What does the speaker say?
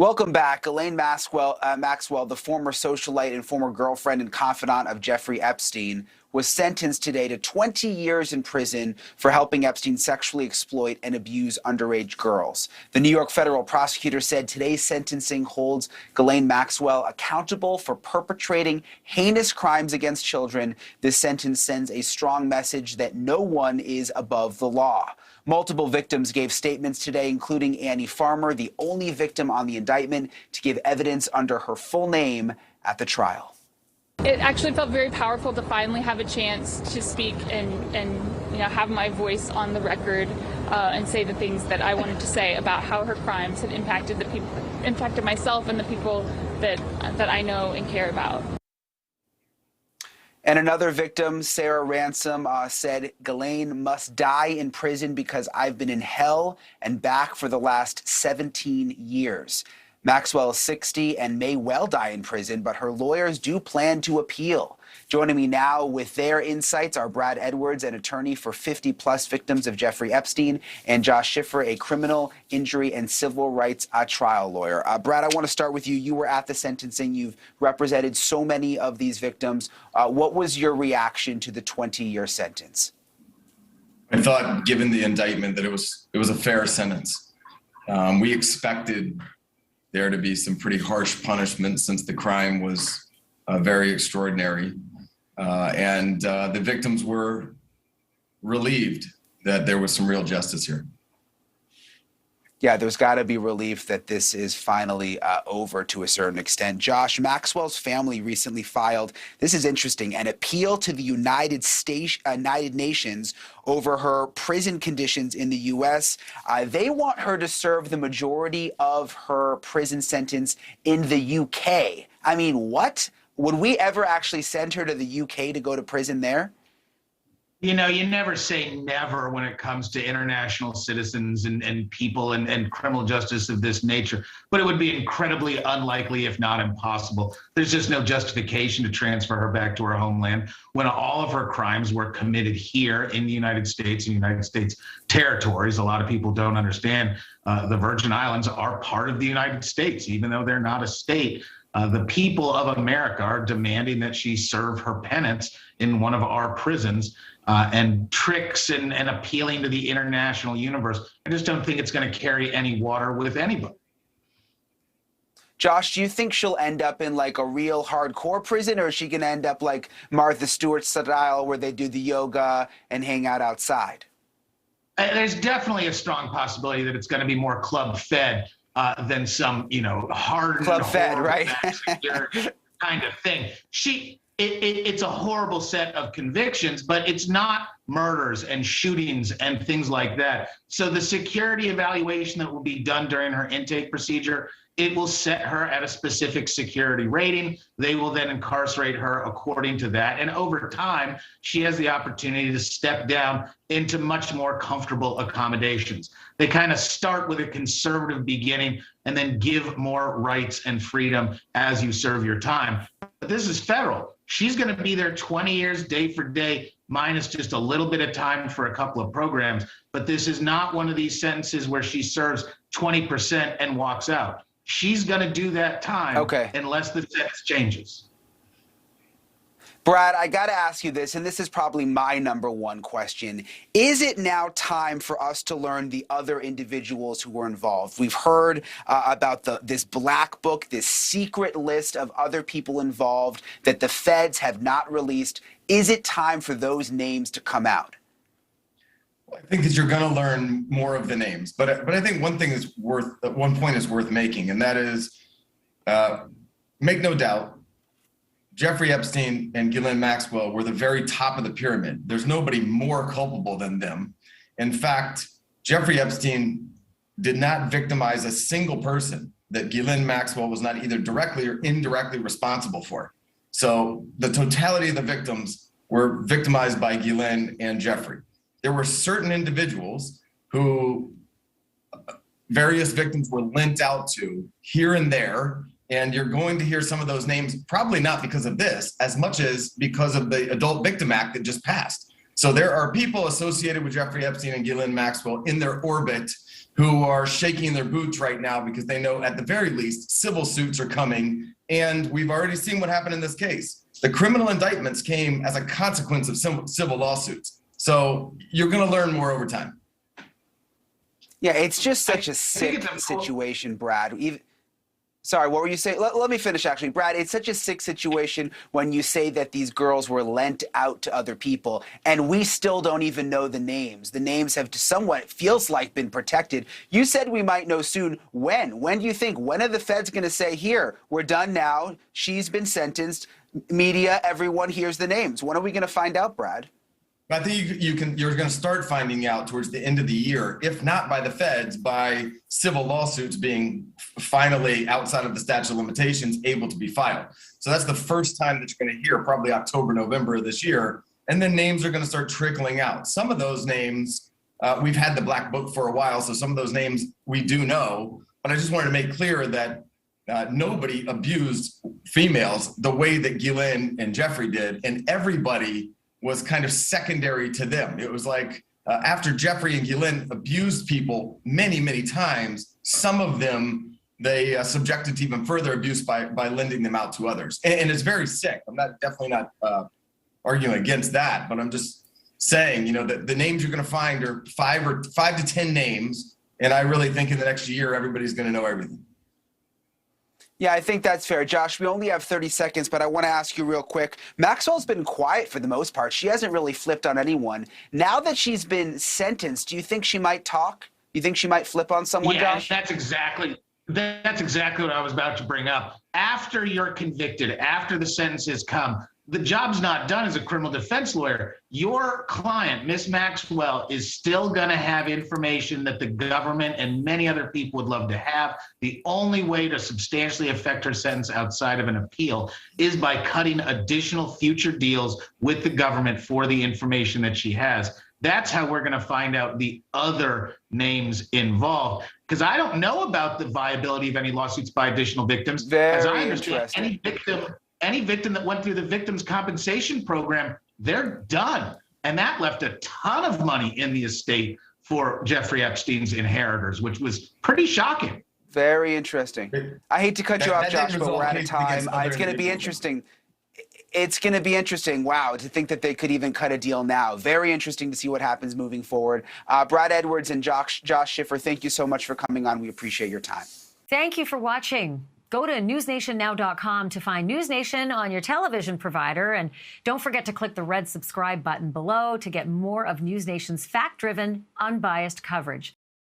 Welcome back. Ghislaine Maxwell, the former socialite and former girlfriend and confidant of Jeffrey Epstein, was sentenced today to 20 years in prison for helping Epstein sexually exploit and abuse underage girls. The New York federal prosecutor said today's sentencing holds Ghislaine Maxwell accountable for perpetrating heinous crimes against children. This sentence sends a strong message that no one is above the law. Multiple victims gave statements today, including Annie Farmer, the only victim on the indictment to give evidence under her full name at the trial. It actually felt very powerful to finally have a chance to speak and have my voice on the record and say the things that I wanted to say about how her crimes had impacted myself and the people that I know and care about. And another victim, Sarah Ransom, said, Ghislaine must die in prison because I've been in hell and back for the last 17 years. Maxwell is 60 and may well die in prison, but her lawyers do plan to appeal. Joining me now with their insights are Brad Edwards, an attorney for 50-plus victims of Jeffrey Epstein, and Josh Schiffer, a criminal injury and civil rights trial lawyer. Brad, I want to start with you. You were at the sentencing. You've represented so many of these victims. What was your reaction to the 20-year sentence? I thought, given the indictment, that it was a fair sentence. We expected there to be some pretty harsh punishment since the crime was very extraordinary. And the victims were relieved that there was some real justice here. Yeah, there's got to be relief that this is finally over to a certain extent. Josh, Maxwell's family recently filed, this is interesting, an appeal to the United Nations over her prison conditions in the U.S. They want her to serve the majority of her prison sentence in the U.K. I mean, what? Would we ever actually send her to the U.K. to go to prison there? You know, you never say never when it comes to international citizens and people and criminal justice of this nature, but it would be incredibly unlikely, if not impossible. There's just no justification to transfer her back to her homeland when all of her crimes were committed here in the United States and United States territories. A lot of people don't understand the Virgin Islands are part of the United States, even though they're not a state. The people of America are demanding that she serve her penance in one of our prisons. And tricks and appealing to the international universe. I just don't think it's going to carry any water with anybody. Josh, do you think she'll end up in like a real hardcore prison, or is she going to end up like Martha Stewart style where they do the yoga and hang out outside? There's definitely a strong possibility that it's going to be more club fed than some, hardened club fed, right? kind of thing. It's a horrible set of convictions, but it's not murders and shootings and things like that. So the security evaluation that will be done during her intake procedure, it will set her at a specific security rating. They will then incarcerate her according to that. And over time, she has the opportunity to step down into much more comfortable accommodations. They kind of start with a conservative beginning and then give more rights and freedom as you serve your time. But this is federal. She's going to be there 20 years, day for day, minus just a little bit of time for a couple of programs. But this is not one of these sentences where she serves 20% and walks out. She's going to do that time unless the sentence changes. Brad, I got to ask you this, and this is probably my number one question. Is it now time for us to learn the other individuals who were involved? We've heard about this black book, this secret list of other people involved that the feds have not released. Is it time for those names to come out? I think that you're going to learn more of the names, but I think one point is worth making, and that is, make no doubt, Jeffrey Epstein and Ghislaine Maxwell were the very top of the pyramid. There's nobody more culpable than them. In fact, Jeffrey Epstein did not victimize a single person that Ghislaine Maxwell was not either directly or indirectly responsible for. So the totality of the victims were victimized by Ghislaine and Jeffrey. There were certain individuals who various victims were lent out to here and there. And you're going to hear some of those names, probably not because of this, as much as because of the Adult Victim Act that just passed. So there are people associated with Jeffrey Epstein and Ghislaine Maxwell in their orbit who are shaking their boots right now because they know at the very least civil suits are coming. And we've already seen what happened in this case. The criminal indictments came as a consequence of civil lawsuits. So you're going to learn more over time. Yeah, it's just such a sick situation, Brad. Sorry, what were you saying? Let me finish, actually. Brad, it's such a sick situation when you say that these girls were lent out to other people, and we still don't even know the names. The names have somewhat, it feels like, been protected. You said we might know soon. When? When do you think? When are the feds going to say, here, we're done now, she's been sentenced, media, everyone, here's the names? When are we going to find out, Brad? I think you're going to start finding out towards the end of the year, if not by the feds, by civil lawsuits being finally outside of the statute of limitations able to be filed. So that's the first time that you're going to hear, probably October, November of this year. And then names are going to start trickling out. Some of those names, we've had the black book for a while, so some of those names we do know. But I just wanted to make clear that nobody abused females the way that Ghislaine and Jeffrey did, and everybody was kind of secondary to them. It was like after Jeffrey and Ghislaine abused people many, many times, some of them they subjected to even further abuse by lending them out to others. And it's very sick. I'm definitely not arguing against that, but I'm just saying, you know, that the names you're going to find are 5 to 10 names. And I really think in the next year, everybody's going to know everything. Yeah, I think that's fair. Josh, we only have 30 seconds, but I want to ask you real quick. Maxwell's been quiet for the most part. She hasn't really flipped on anyone. Now that she's been sentenced, do you think she might talk? You think she might flip on someone, Josh? That's exactly what I was about to bring up. After you're convicted, after the sentences come, the job's not done as a criminal defense lawyer. Your client, Miss Maxwell, is still going to have information that the government and many other people would love to have. The only way to substantially affect her sentence outside of an appeal is by cutting additional future deals with the government for the information that she has. That's how we're going to find out the other names involved. Because I don't know about the viability of any lawsuits by additional victims. As I understand, any victim that went through the victims compensation program, they're done. And that left a ton of money in the estate for Jeffrey Epstein's inheritors, which was pretty shocking. Very interesting. I hate to cut you off, Josh, but we're out of time. It's going to be interesting. It's going to be interesting. Wow, to think that they could even cut a deal now. Very interesting to see what happens moving forward. Brad Edwards and Josh Schiffer, thank you so much for coming on. We appreciate your time. Thank you for watching. Go to newsnationnow.com to find NewsNation on your television provider. And don't forget to click the red subscribe button below to get more of NewsNation's fact-driven, unbiased coverage.